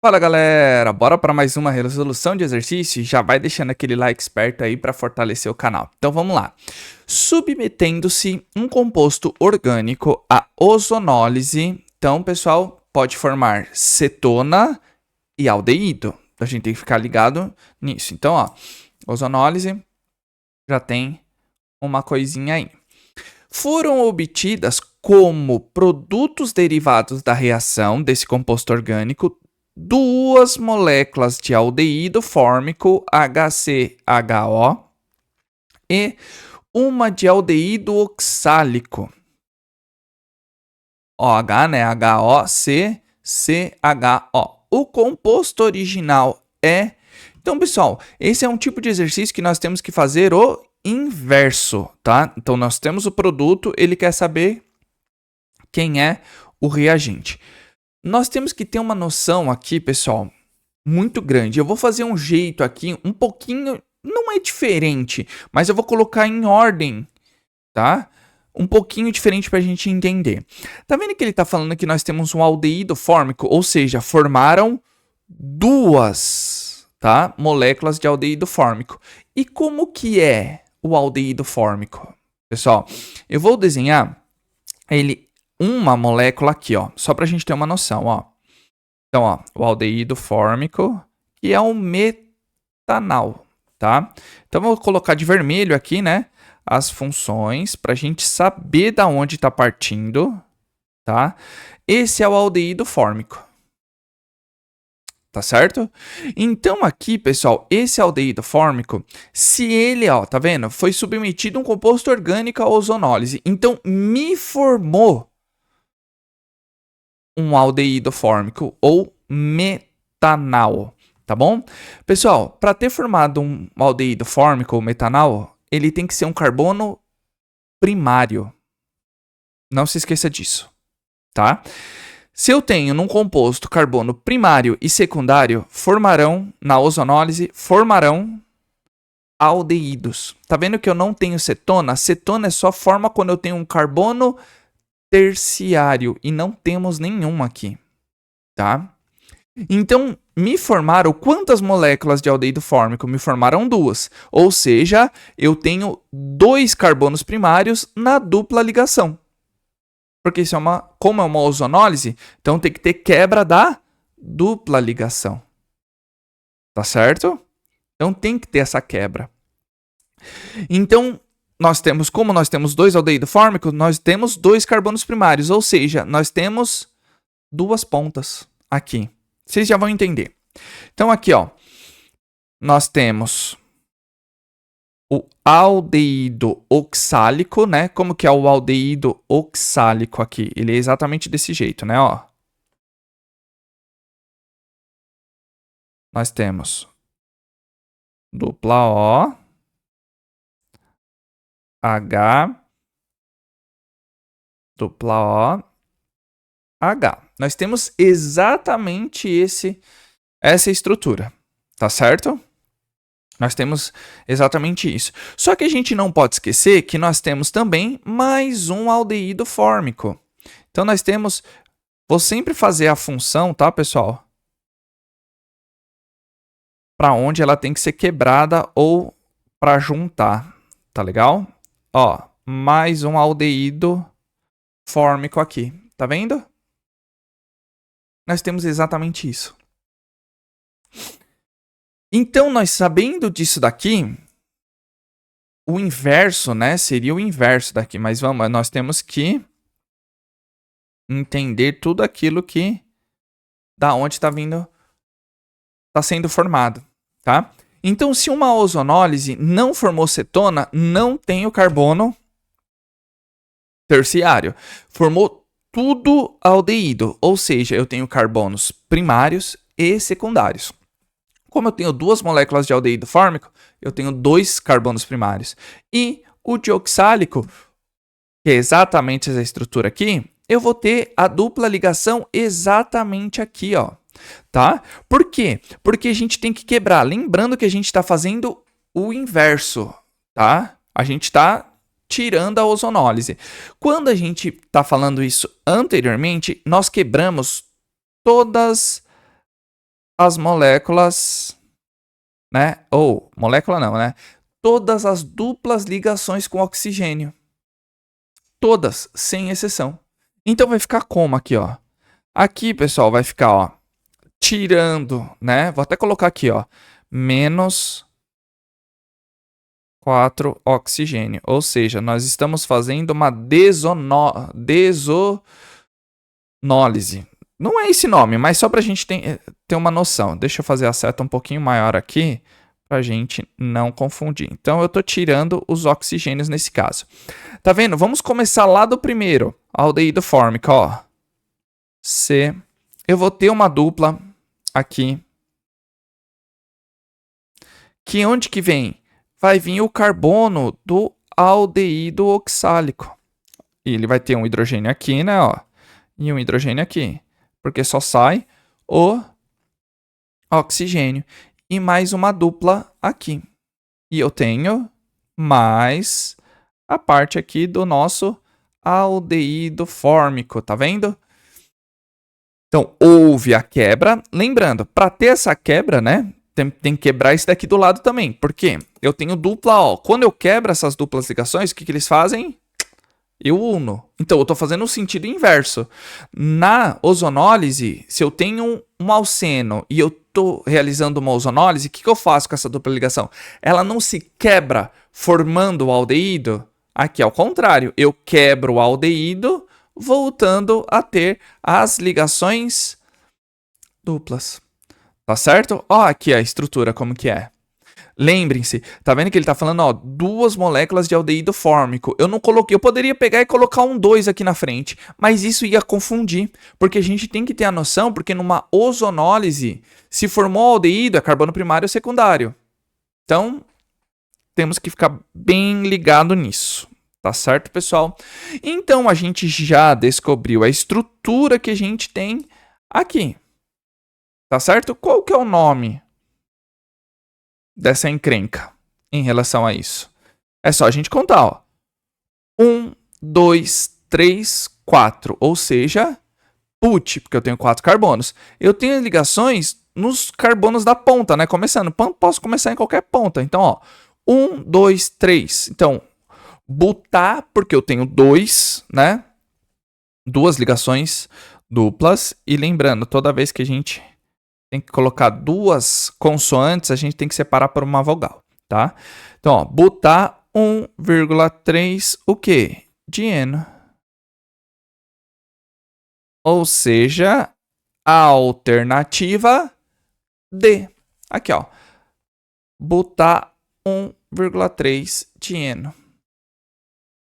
Fala galera, bora para mais uma resolução de exercício? Já vai deixando aquele like esperto aí para fortalecer o canal. Então vamos lá. Submetendo-se um composto orgânico à ozonólise, então pessoal, pode formar cetona e aldeído. A gente tem que ficar ligado nisso. Então, ó, ozonólise já tem uma coisinha aí. Foram obtidas como produtos derivados da reação desse composto orgânico duas moléculas de aldeído fórmico HCHO e uma de aldeído oxálico OH, né? HOCCHO. O composto original é... Então, pessoal, esse é um tipo de exercício que nós temos que fazer o inverso, tá? Então, nós temos o produto, ele quer saber quem é o reagente. Nós temos que ter uma noção aqui, pessoal, muito grande. Eu vou fazer um jeito aqui, um pouquinho, não é diferente, mas eu vou colocar em ordem, tá? Um pouquinho diferente para a gente entender. Tá vendo que ele tá falando que nós temos um aldeído fórmico, ou seja, formaram duas, tá? Moléculas de aldeído fórmico. E como que é o aldeído fórmico? Pessoal, eu vou desenhar ele uma molécula aqui, ó, só pra gente ter uma noção, ó. Então, ó, o aldeído fórmico, que é um metanal, tá? Então, vou colocar de vermelho aqui, né, as funções pra gente saber da onde tá partindo, tá? Esse é o aldeído fórmico. Tá certo? Então aqui, pessoal, esse aldeído fórmico, se ele, ó, tá vendo? Foi submetido a um composto orgânico à ozonólise. Então, me formou um aldeído fórmico ou metanal, tá bom? Pessoal, para ter formado um aldeído fórmico ou metanal, ele tem que ser um carbono primário. Não se esqueça disso, tá? Se eu tenho num composto carbono primário e secundário, na ozonólise, formarão aldeídos. Tá vendo que eu não tenho cetona? Cetona é só forma quando eu tenho um carbono terciário e não temos nenhum aqui, tá? Então, me formaram quantas moléculas de aldeído fórmico? Me formaram duas. Ou seja, eu tenho dois carbonos primários na dupla ligação. Porque isso como é uma ozonólise, então tem que ter quebra da dupla ligação. Tá certo? Então tem que ter essa quebra. Então, como nós temos dois aldeído fórmicos, nós temos dois carbonos primários, ou seja, nós temos duas pontas aqui. Vocês já vão entender. Então aqui, ó, nós temos o aldeído oxálico, né? Como que é o aldeído oxálico aqui? Ele é exatamente desse jeito, né? Ó. Nós temos dupla O, H, dupla O, H. Nós temos exatamente essa estrutura, tá certo? Nós temos exatamente isso. Só que a gente não pode esquecer que nós temos também mais um aldeído fórmico. Então, nós temos... Vou sempre fazer a função, tá, pessoal? Para onde ela tem que ser quebrada ou para juntar, tá legal? Ó, mais um aldeído fórmico aqui, tá vendo? Nós temos exatamente isso. Então, nós sabendo disso daqui, o inverso, né, seria o inverso daqui, mas nós temos que entender tudo aquilo que da onde está vindo, está sendo formado, tá? Então, se uma ozonólise não formou cetona, não tem o carbono terciário. Formou tudo aldeído, ou seja, eu tenho carbonos primários e secundários. Como eu tenho duas moléculas de aldeído fórmico, eu tenho dois carbonos primários. E o dioxálico, que é exatamente essa estrutura aqui, eu vou ter a dupla ligação exatamente aqui, ó. Tá? Por quê? Porque a gente tem que quebrar. Lembrando que a gente está fazendo o inverso, tá? A gente está tirando a ozonólise. Quando a gente está falando isso anteriormente, nós quebramos todas as moléculas, né? Ou, molécula não, né? Todas as duplas ligações com oxigênio. Todas, sem exceção. Então vai ficar como aqui, ó? Aqui, pessoal, vai ficar, ó, tirando, né? Vou até colocar aqui, ó, menos 4 oxigênio. Ou seja, nós estamos fazendo uma desonólise. Não é esse nome, mas só para a gente ter uma noção. Deixa eu fazer a seta um pouquinho maior aqui, para a gente não confundir. Então, eu estou tirando os oxigênios nesse caso. Tá vendo? Vamos começar lá do primeiro, aldeído fórmico, ó. C. Eu vou ter uma dupla aqui. Que onde que vem? Vai vir o carbono do aldeído oxálico. E ele vai ter um hidrogênio aqui, né, ó. E um hidrogênio aqui. Porque só sai o oxigênio. E mais uma dupla aqui. E eu tenho mais a parte aqui do nosso aldeído fórmico, tá vendo? Então, houve a quebra. Lembrando, para ter essa quebra, né, tem que quebrar esse daqui do lado também. Por quê? Eu tenho dupla, ó. Quando eu quebro essas duplas ligações, o que eles fazem? Eu uno. Então, eu estou fazendo o sentido inverso. Na ozonólise, se eu tenho um alceno e eu estou realizando uma ozonólise, o que eu faço com essa dupla ligação? Ela não se quebra formando o aldeído? Aqui, ao contrário. Eu quebro o aldeído, voltando a ter as ligações duplas. Tá certo? Ó, aqui a estrutura, como que é. Lembrem-se, tá vendo que ele tá falando, ó, 2 moléculas de aldeído fórmico. Eu não coloquei, eu poderia pegar e colocar um 2 aqui na frente, mas isso ia confundir, porque a gente tem que ter a noção, porque numa ozonólise, se formou aldeído, é carbono primário ou secundário. Então, temos que ficar bem ligado nisso. Tá certo, pessoal? Então, a gente já descobriu a estrutura que a gente tem aqui. Tá certo? Qual que é o nome dessa encrenca em relação a isso? É só a gente contar, ó. 1, 2, 3, 4. Ou seja, put, porque eu tenho 4 carbonos. Eu tenho ligações nos carbonos da ponta, né? Começando. Posso começar em qualquer ponta. Então, ó. 1, 2, 3. Então, butar, porque eu tenho 2, né? 2 ligações duplas. E lembrando, toda vez que a gente tem que colocar 2 consoantes, a gente tem que separar por uma vogal, tá? Então, ó, butar 1,3 o quê? Dieno. Ou seja, a alternativa D. Aqui, ó. Butar 1,3 dieno.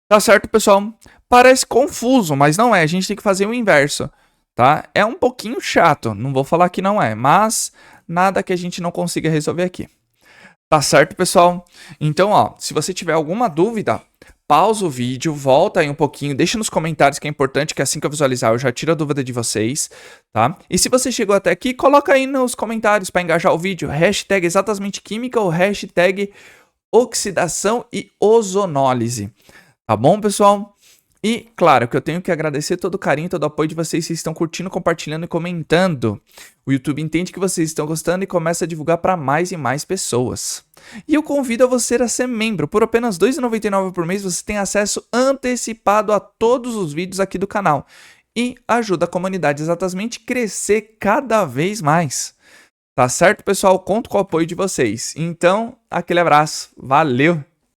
Tá certo, pessoal? Parece confuso, mas não é. A gente tem que fazer o inverso. Tá? É um pouquinho chato, não vou falar que não é, mas nada que a gente não consiga resolver aqui. Tá certo, pessoal? Então, ó, se você tiver alguma dúvida, pausa o vídeo, volta aí um pouquinho, deixa nos comentários que é importante, que assim que eu visualizar eu já tiro a dúvida de vocês, tá? E se você chegou até aqui, coloca aí nos comentários para engajar o vídeo, hashtag exatamente química ou hashtag oxidação e ozonólise. Tá bom, pessoal? E, claro, que eu tenho que agradecer todo o carinho, todo o apoio de vocês. Vocês estão curtindo, compartilhando e comentando. O YouTube entende que vocês estão gostando e começa a divulgar para mais e mais pessoas. E eu convido a você a ser membro. Por apenas R$ 2,99 por mês, você tem acesso antecipado a todos os vídeos aqui do canal. E ajuda a comunidade exatamente a crescer cada vez mais. Tá certo, pessoal? Conto com o apoio de vocês. Então, aquele abraço. Valeu!